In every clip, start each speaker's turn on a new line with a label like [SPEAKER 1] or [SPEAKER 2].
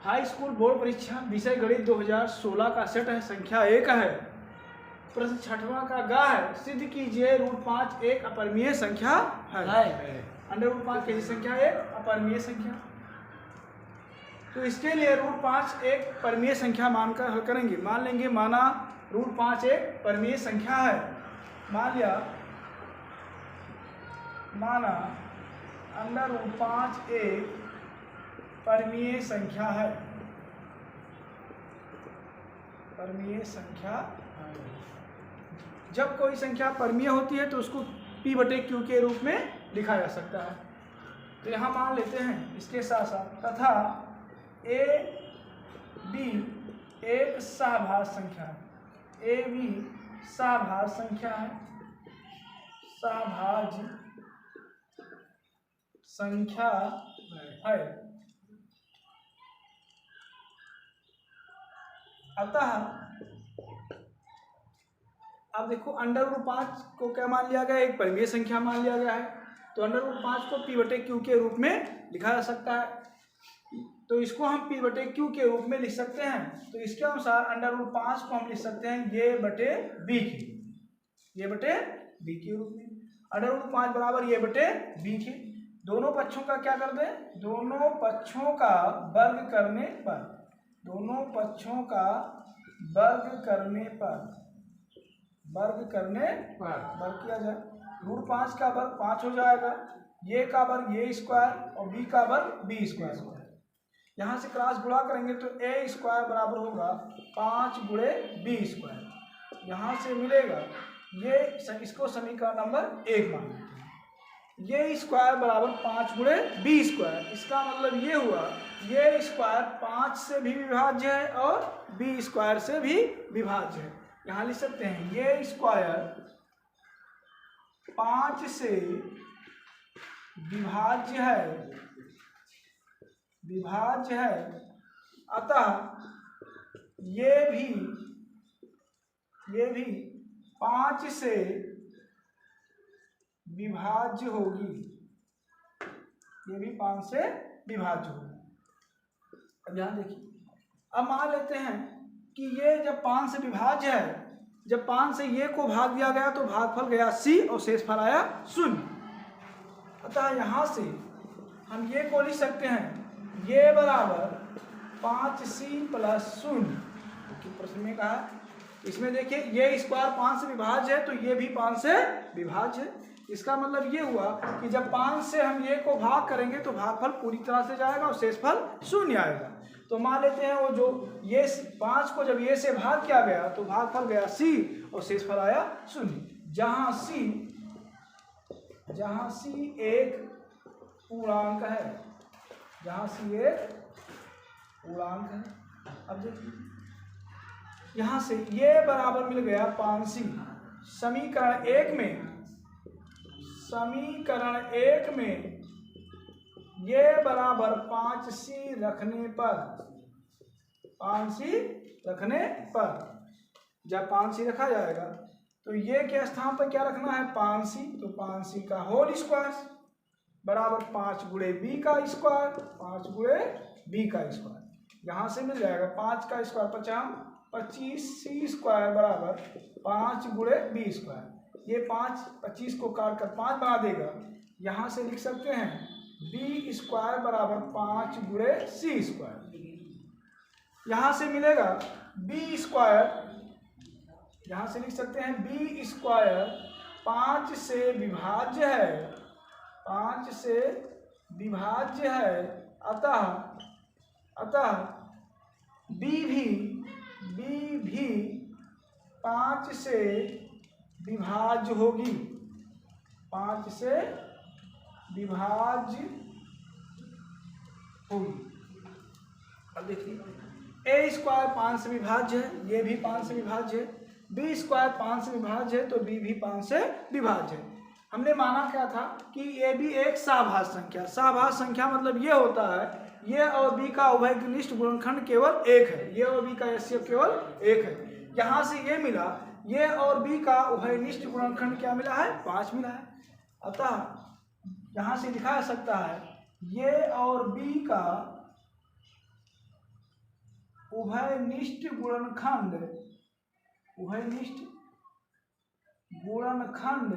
[SPEAKER 1] High school board परीक्षा विषय गणित 2016 का सेट है, संख्या 1 है। प्रश्न 6वां का गा है, सिद्ध कीजिए √5 एक अपरिमेय संख्या है। √5 कैसी संख्या है? अपरिमेय संख्या। तो इसके लिए √5 एक परिमेय संख्या मानकर हल करेंगे। मान लेंगे, माना √5 एक परिमेय संख्या है। मान लिया, माना √5 एक परिमेय संख्या है। परिमेय संख्या, जब कोई संख्या परिमेय होती है तो उसको P/Q के रूप में लिखा जा सकता है। तो यहाँ मान लेते हैं इसके साथ साथ, तथा A B एक सहभाज्य संख्या है। A B सहभाज्य संख्या है, सहभाज्य संख्या है। अतः अब देखो, √5 को क्या मान लिया गया? एक परिमेय संख्या मान लिया गया है। तो √5 को P/Q के रूप में लिखा जा सकता है। तो इसको हम P/Q के रूप में लिख सकते हैं। तो इसके अनुसार √5 को हम लिख सकते हैं ये बटे बी के, ये बटे बी के रूप में। √5 बराबर ये बटे बी के। दोनों पक्षों का क्या कर दें? दोनों पक्षों का वर्ग करने पर, दोनों पक्षों का वर्ग करने पर, वर्ग करने पर वर्ग किया जाए। √5 का वर्ग 5 हो जाएगा, ये का वर्ग ये स्क्वायर और बी का वर्ग बी स्क्वायर। यहाँ से क्रॉस गुणा करेंगे तो a स्क्वायर बराबर होगा 5 गुणे बी स्क्वायर। यहाँ से मिलेगा ये, इसको समीकरण नंबर 1 मान लेते हैं। ये स्क्वायर बराबर 5 गुणे बी स्क्वायर। इसका मतलब ये हुआ, ये स्क्वायर 5 से भी विभाज्य है और बी स्क्वायर से भी विभाज्य है। यहाँ लिख सकते हैं ये स्क्वायर 5 से विभाज्य है, विभाज्य है। अतः ये भी 5 से विभाज्य होगी, ये भी 5 से विभाज्य होगी। अब ध्यान देखिए, अब मान लेते हैं कि ये जब 5 से विभाज्य है, जब 5 से ये को भाग दिया गया तो भागफल गया c और शेषफल आया 0। अतः यहाँ से हम ये को लिख सकते हैं, ये बराबर 5c + 0। प्रश्न में कहा, इसमें देखिए ये स्क्वायर 5 से विभाज्य है तो ये भी 5 से विभाज्य है। इसका मतलब ये हुआ कि जब 5 से हम ये को भाग करेंगे तो भागफल पूरी तरह से जाएगा और शेषफल 0 आएगा। तो मान लेते हैं वो जो ये 5 को जब ये से भाग किया गया तो भागफल गया c और शेषफल आया 0। जहाँ c एक पूर्णांक है, जहाँ c एक पूर्णांक है। अब देखिए यहाँ से ये बराबर मिल गया 5c। समीकरण 1 में ये बराबर 5c रखने पर, 5c रखने पर जब 5c रखा जाएगा तो ये के स्थान पर क्या रखना है? 5c। तो 5c का होल स्क्वायर बराबर 5 गुणे बी का स्क्वायर, 5 गुणे बी का स्क्वायर। यहाँ से मिल जाएगा 5 का स्क्वायर 50, 25c स्क्वायर बराबर 5 गुणे बी स्क्वायर। ये 5 25 को काट कर 5 बना देगा। यहाँ से लिख सकते हैं बी स्क्वायर बराबर 5 गुणे सी स्क्वायर। यहाँ से मिलेगा बी स्क्वायर, यहाँ से लिख सकते हैं बी स्क्वायर 5 से विभाज्य है, 5 से विभाज्य है। अतः बी भी 5 से विभाज्य होगी, 5 से विभाज्य होगी। अब देखिए a स्क्वायर 5 से विभाज्य है, ये भी 5 से विभाज्य है। बी स्क्वायर 5 से विभाज्य है तो बी भी 5 से विभाज्य है। हमने माना क्या था कि ए बी एक सहभाज्य संख्या, सहभाज्य संख्या मतलब ये होता है ये और बी का उभयनिष्ठ गुणनखंड केवल 1 है, ये और बी का एचसीएफ केवल 1 है। यहाँ से ये मिला, ये और बी का उभयनिष्ठ गुणनखंड क्या मिला है? 5 मिला है। अतः यहाँ से लिखा जा सकता है ये और बी का उभयनिष्ठ गुणनखंड, उभयनिष्ठ गुणनखंड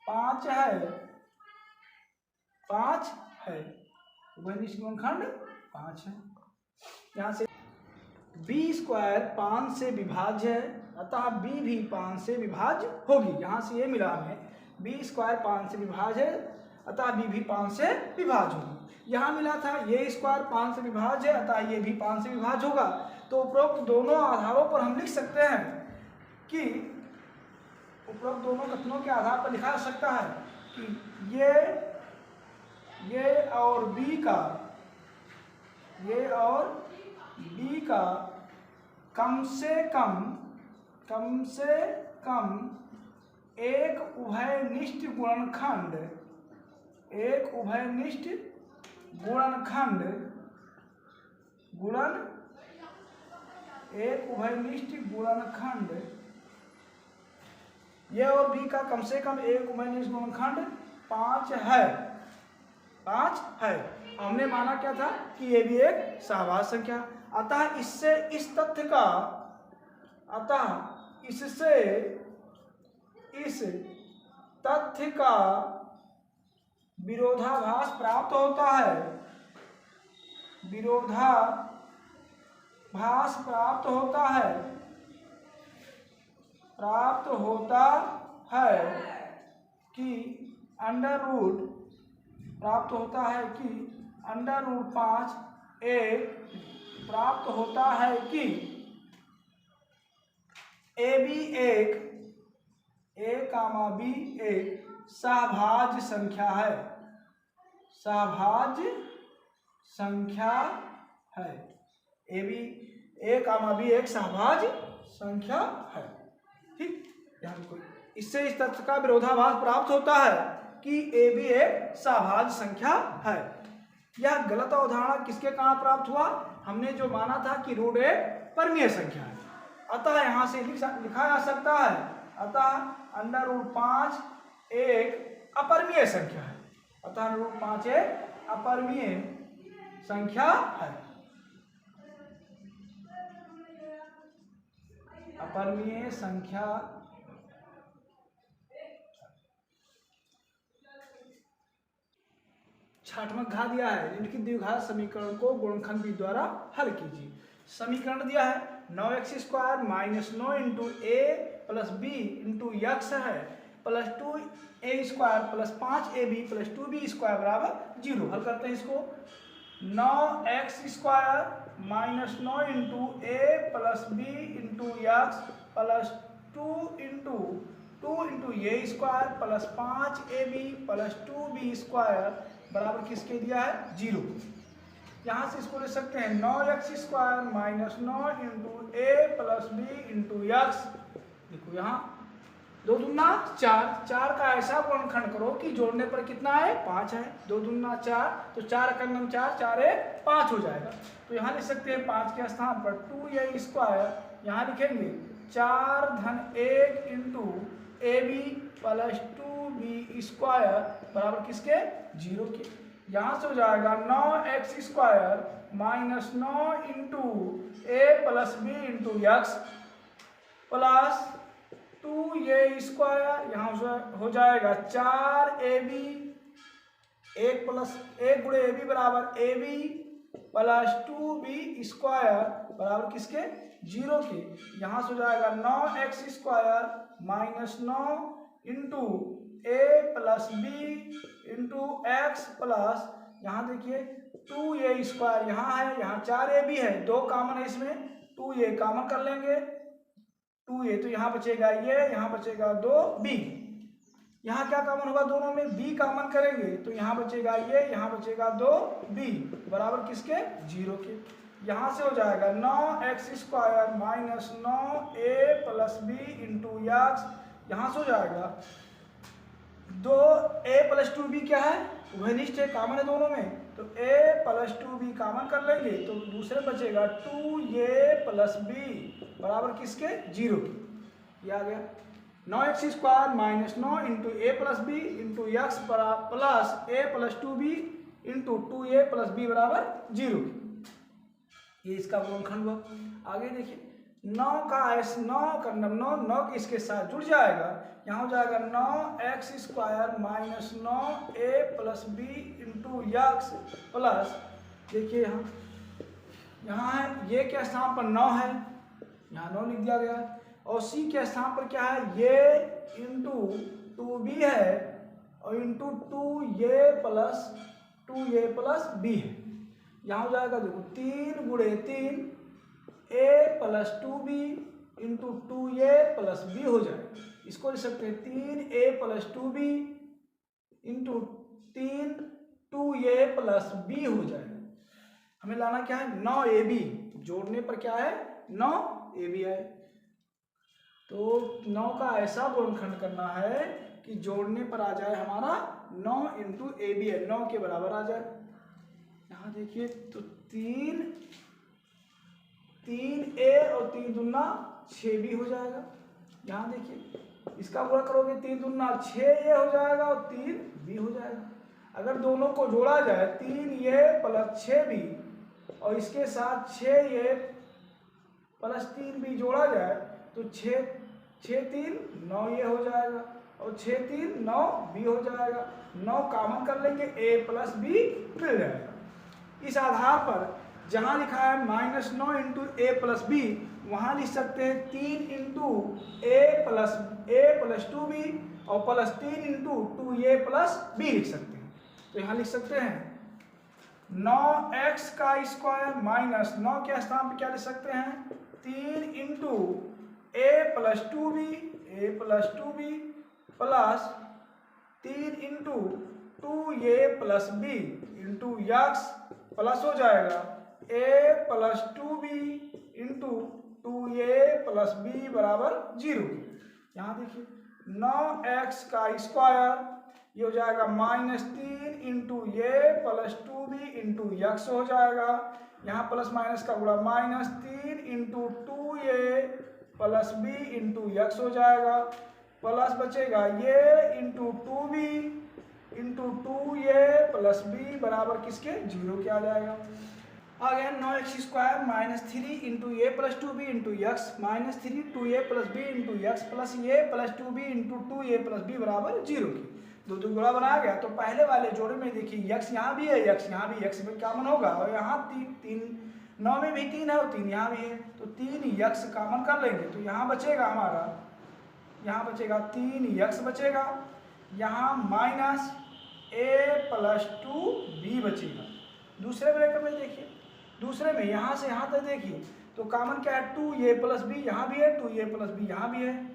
[SPEAKER 1] 5 है, 5 है, उभयनिष्ठ गुणनखंड 5 है। यहाँ से b² 5 से विभाज्य है, अतः b भी 5 से विभाज्य होगी। यहाँ से ये मिला हमें b² 5 से विभाज्य है, अतः b भी 5 से विभाज्य होगी। यहाँ मिला था ये स्क्वायर 5 से विभाज्य है, अतः ये भी 5 से विभाज्य होगा। तो उपरोक्त दोनों आधारों पर हम लिख सकते हैं कि उपरोक्त दोनों कथनों के आधार पर लिखा जा सकता है कि ये और b का, ये और b का कम से कम एक उभयनिष्ठ गुणनखंड, एक उभयनिष्ठ गुणनखंड एक उभयनिष्ठ गुणनखंड, ये और b का कम से कम एक उभयनिष्ठ गुणनखंड 5 है, 5 है। हमने माना क्या था कि ये भी एक सहवास संख्या, अतः इससे इस तथ्य का, अतः इससे इस तथ्य का विरोधाभास प्राप्त होता है, विरोधाभास प्राप्त होता है कि √5 प्राप्त होता है कि AB A, B एक सहभाज्य संख्या है, सहभाज्य संख्या है। AB A, B एक सहभाज्य संख्या है। ठीक, ध्यान को इससे इस तथ्य का विरोधाभास प्राप्त होता है कि AB एक सहभाज्य संख्या है। यह गलत अवधारणा किसके कारण प्राप्त हुआ? हमने जो माना था कि रूट एक परमीय संख्या है, अतः यहाँ से लिखा जा सकता है, अतः √5 एक अपरमीय संख्या है, अतः √5 एक अपरमीय संख्या है, अपरमीय संख्या। छठवां घा दिया है, निम्नलिखित द्विघात समीकरण को गुणनखंड b द्वारा हल कीजिए। समीकरण दिया है 9x² - 9 × a + b × x है प्लस 2a² + 5ab + 2b² = 0। हल करते हैं इसको। 9x² - 9 × a + b × x plus 2 × a² + 5ab + 2b² बराबर किसके दिया है? 0। यहाँ से इसको ले सकते हैं 9x² - 9 × a + b × x। देखो यहाँ 2 दूना 4, 4 का ऐसा गुणनखंड करो कि जोड़ने पर कितना है? 5 है। 2 दूना 4, तो 4 का नम 4, 4 1 5 हो जाएगा। तो यहाँ लिख सकते हैं 5 के स्थान पर 2a², यहाँ लिखेंगे 4 - 1 × ab + 2b² बराबर किसके? 0 के। यहाँ से हो जाएगा 9x² - 9 × a + b × x plus 2a², यहाँ हो जाएगा 4ab, 1 × ab बराबर ab प्लस 2b² बराबर किसके? 0 के। यहाँ से हो जाएगा 9x² - 9 × a + b × x plus, यहाँ देखिए 2a², यहाँ है, यहाँ 4ab है, 2 कॉमन है इसमें, 2a कॉमन कर लेंगे, 2a तो यहाँ बचेगा ये, यहाँ बचेगा 2b। यहाँ क्या कॉमन होगा? दोनों में b कॉमन करेंगे तो यहाँ बचेगा ये, यहाँ बचेगा 2b बराबर किसके? 0 के। यहाँ से हो जाएगा 9x² - 9a + b × x, यहाँ से हो जाएगा 2a + 2b क्या है? उभयनिष्ठ है, कॉमन है दोनों में, तो a + 2b कॉमन कर लेंगे तो दूसरे बचेगा 2a + b बराबर किसके? 0 के। ये आ गया 9x² - 9 × a + b × x plus a + 2b × 2a + b बराबर 0 के। ये इसका गुणनखंड हुआ। आगे देखिए 9 इसके साथ जुड़ जाएगा, यहाँ हो जाएगा 9x² minus 9a plus b into x plus, देखिए यहाँ है ये के स्थान पर 9 है, यहाँ 9 लिख दिया गया है, और c के स्थान पर क्या है ये इंटू 2b है और इंटू 2a प्लस b है। यहाँ हो जाएगा देखो 3 गुणे 3 a plus 2b into 2a plus b हो जाएगा। इसको लिख सकते हैं 3a plus 2b into 2a plus b हो जाएगा। हमें लाना क्या है 9ab, जोड़ने पर क्या है 9ab है। तो 9 का ऐसा गुणनखंड करना है कि जोड़ने पर आ जाए हमारा 9 इंटू ए बी है, 9 के बराबर आ जाए। यहाँ देखिए तो 3a और 3 दूना 6b हो जाएगा। यहाँ देखिए इसका गुणा करोगे 3 दूना 6a हो जाएगा और 3b हो जाएगा। अगर दोनों को जोड़ा जाए 3a प्लस 6b और इसके साथ 6a प्लस 3b जोड़ा जाए तो 6 3 9a हो जाएगा और 6 3 9b हो जाएगा। 9 कॉमन कर लेंगे a प्लस b मिल जाएगा। इस आधार पर जहाँ लिखा है -9 इंटू ए प्लस बी, वहाँ लिख सकते हैं 3 इंटू ए प्लस 2b और plus 3 into 2a plus b लिख सकते हैं। तो यहाँ लिख सकते हैं 9x² माइनस 9 के स्थान पर क्या लिख सकते हैं 3 into a plus 2b plus 3 into 2a plus b into x plus हो जाएगा a plus 2b into 2a plus b बराबर 0। यहाँ देखिए 9x² ये हो जाएगा -3 into a plus 2b into x हो जाएगा। यहाँ प्लस माइनस का गुणा -3 into 2a plus b into x हो जाएगा, प्लस बचेगा ये into 2b into 2a plus b बराबर किसके 0 के आ जाएगा। आ गया 9x² minus 3 into a plus 2b into x minus 3 2a plus b into x plus a plus 2b into 2a plus b बराबर 0 की। दो गुणा बनाया गया तो पहले वाले जोड़े में देखिए यक्स यहाँ भी है, यक्स यहाँ भी, यक्स में कॉमन होगा और यहाँ 9 में भी 3 है और 3 यहाँ भी है तो 3 यक्स कॉमन कर लेंगे तो यहाँ बचेगा हमारा, यहाँ बचेगा 3 यक्स बचेगा, यहाँ माइनस a प्लस 2b बचेगा। दूसरे ब्रैकेट में देखिए, दूसरे में यहाँ से यहाँ तक देखिए तो कॉमन क्या है 2a प्लस b यहाँ भी है, 2a प्लस b यहाँ भी है,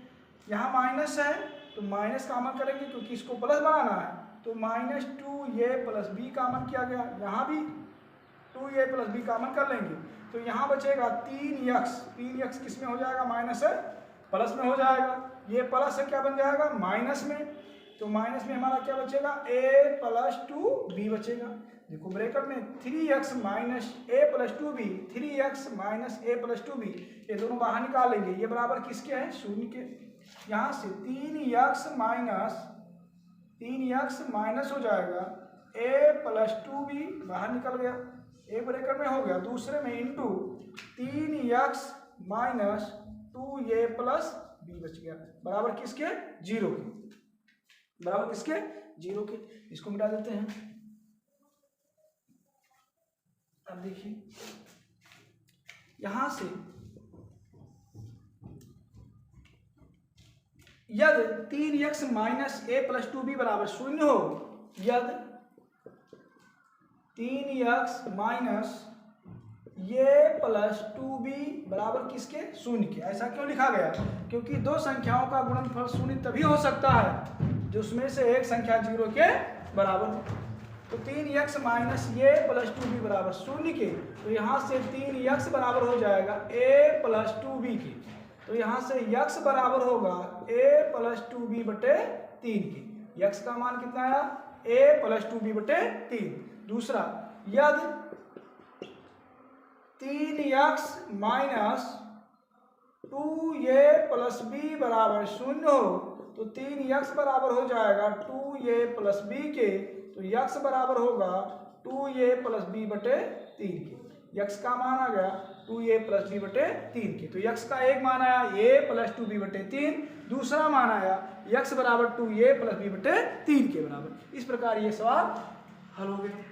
[SPEAKER 1] यहाँ माइनस है तो माइनस कॉमन करेंगे क्योंकि इसको प्लस बनाना है तो minus 2a plus b common किया गया, यहाँ भी 2a प्लस b कॉमन कर लेंगे तो यहाँ बचेगा 3x किस में हो जाएगा माइनस है प्लस में हो जाएगा, ये प्लस है क्या बन जाएगा माइनस में, तो माइनस में हमारा क्या बचेगा a प्लस 2b बचेगा। देखो ब्रैकेट में 3x minus a plus 2b 3x minus a plus 2b ये दोनों बाहर निकाल लेंगे, ये बराबर किसके हैं 0 के। यहाँ से 3x माइनस हो जाएगा a प्लस 2b बाहर निकल गया, एक ब्रैकेट में हो गया, दूसरे में into 3x minus 2a plus b बच गया बराबर किसके 0 के, बराबर किसके 0 के। इसको मिटा देते हैं। अब देखिए यहां से यदि 3x minus a plus 2b बराबर 0 हो, यदि 3x minus a plus 2b बराबर किसके 0 के। ऐसा क्यों लिखा गया, क्योंकि दो संख्याओं का गुणनफल 0 तभी हो सकता है जिसमें से एक संख्या 0 के बराबर हो। तो 3x minus a plus 2b बराबर 0 के, तो यहाँ से 3x बराबर हो जाएगा a प्लस 2b के, तो यहाँ से x बराबर होगा a प्लस 2b बटे 3 के। x का मान कितना आया a प्लस 2b बटे 3। दूसरा यदि 3x minus 2a plus b बराबर 0 हो तो 3x बराबर हो जाएगा 2a प्लस b के, तो x बराबर होगा 2a प्लस b बटे 3 के। यक्स का मान आ गया 2a प्लस b बटे 3 के। तो यक्स का एक मान आया a प्लस 2b बटे 3, दूसरा मान आया यक्स बराबर 2a प्लस b बटे 3 के बराबर। इस प्रकार ये सवाल हल हो गया।